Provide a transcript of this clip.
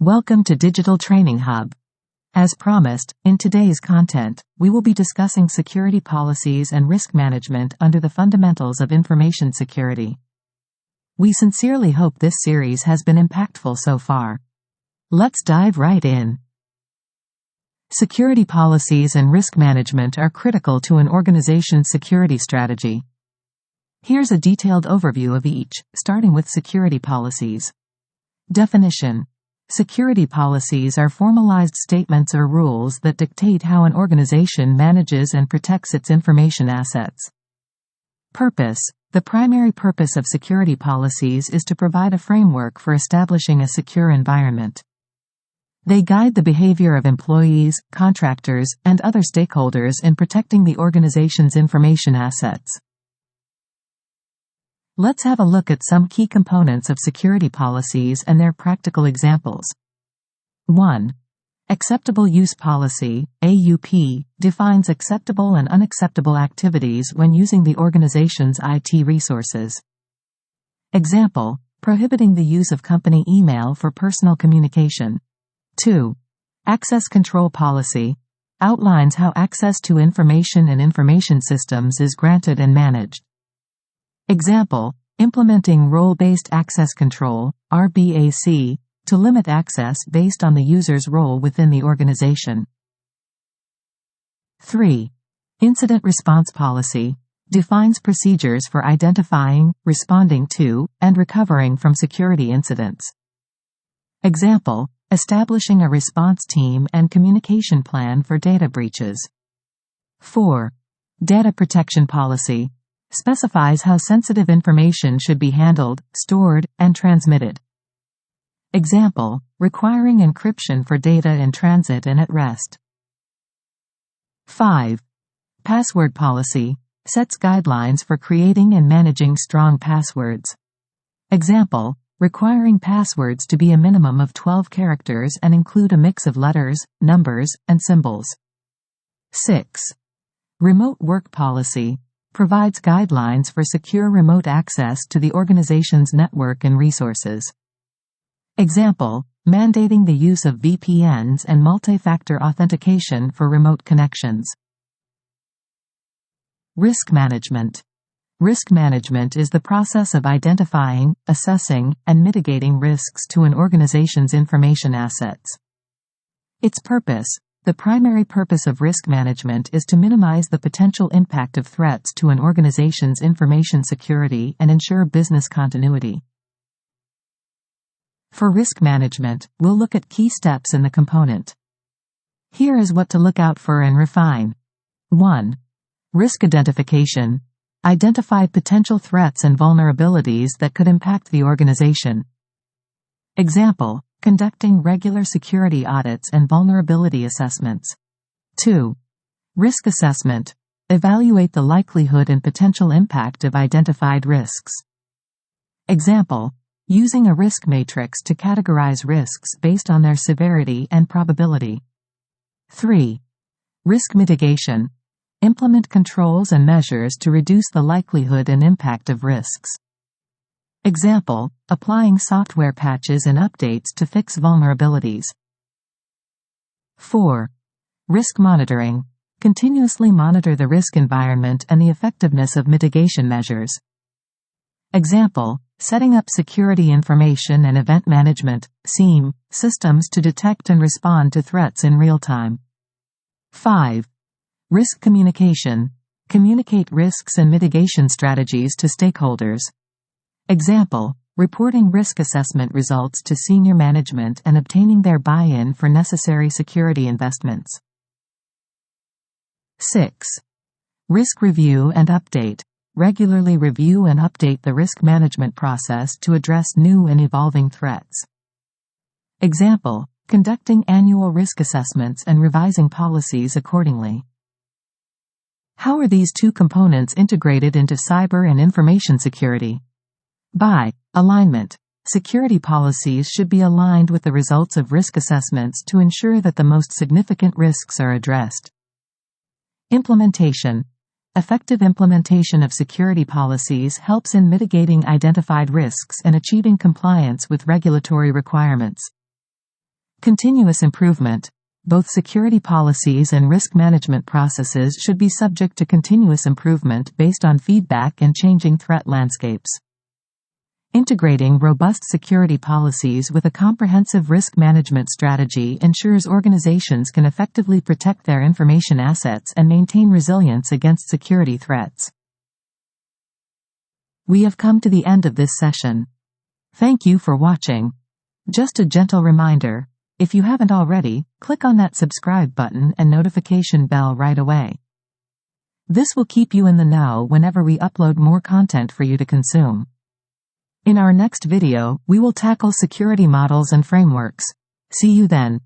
Welcome to Digital Training Hub. As promised, in today's content, we will be discussing security policies and risk management under the fundamentals of information security. We sincerely hope this series has been impactful so far. Let's dive right in. Security policies and risk management are critical to an organization's security strategy. Here's a detailed overview of each, starting with security policies. Definition. Security policies are formalized statements or rules that dictate how an organization manages and protects its information assets. Purpose. The primary purpose of security policies is to provide a framework for establishing a secure environment. They guide the behavior of employees, contractors, and other stakeholders in protecting the organization's information assets. Let's have a look at some key components of security policies and their practical examples. 1. Acceptable Use Policy, AUP, defines acceptable and unacceptable activities when using the organization's IT resources. Example, prohibiting the use of company email for personal communication. 2. Access Control Policy, outlines how access to information and information systems is granted and managed. Example, implementing role-based access control, RBAC, to limit access based on the user's role within the organization. 3. Incident Response Policy, defines procedures for identifying, responding to, and recovering from security incidents. Example, establishing a response team and communication plan for data breaches. 4. Data Protection Policy, specifies how sensitive information should be handled, stored, and transmitted. Example, requiring encryption for data in transit and at rest. 5. Password Policy, sets guidelines for creating and managing strong passwords. Example, requiring passwords to be a minimum of 12 characters and include a mix of letters, numbers, and symbols. 6. Remote Work Policy, provides guidelines for secure remote access to the organization's network and resources. Example, mandating the use of VPNs and multi-factor authentication for remote connections. Risk management. Risk management is the process of identifying, assessing, and mitigating risks to an organization's information assets. Its purpose. The primary purpose of risk management is to minimize the potential impact of threats to an organization's information security and ensure business continuity. For risk management, we'll look at key steps in the component. Here is what to look out for and refine. 1. Risk identification. Identify potential threats and vulnerabilities that could impact the organization. Example, conducting regular security audits and vulnerability assessments. 2. Risk assessment. Evaluate the likelihood and potential impact of identified risks. Example, using a risk matrix to categorize risks based on their severity and probability. 3. Risk mitigation. Implement controls and measures to reduce the likelihood and impact of risks. Example, applying software patches and updates to fix vulnerabilities. 4. Risk monitoring. Continuously monitor the risk environment and the effectiveness of mitigation measures. Example, setting up security information and event management (SIEM) systems to detect and respond to threats in real time. 5. Risk communication. Communicate risks and mitigation strategies to stakeholders. Example, reporting risk assessment results to senior management and obtaining their buy-in for necessary security investments. 6. Risk review and update. Regularly review and update the risk management process to address new and evolving threats. Example, conducting annual risk assessments and revising policies accordingly. How are these two components integrated into cyber and information security? By alignment. Security policies should be aligned with the results of risk assessments to ensure that the most significant risks are addressed. Implementation. Effective implementation of security policies helps in mitigating identified risks and achieving compliance with regulatory requirements. Continuous improvement. Both security policies and risk management processes should be subject to continuous improvement based on feedback and changing threat landscapes. Integrating robust security policies with a comprehensive risk management strategy ensures organizations can effectively protect their information assets and maintain resilience against security threats. We have come to the end of this session. Thank you for watching. Just a gentle reminder, if you haven't already, click on that subscribe button and notification bell right away. This will keep you in the know whenever we upload more content for you to consume. In our next video, we will tackle security models and frameworks. See you then.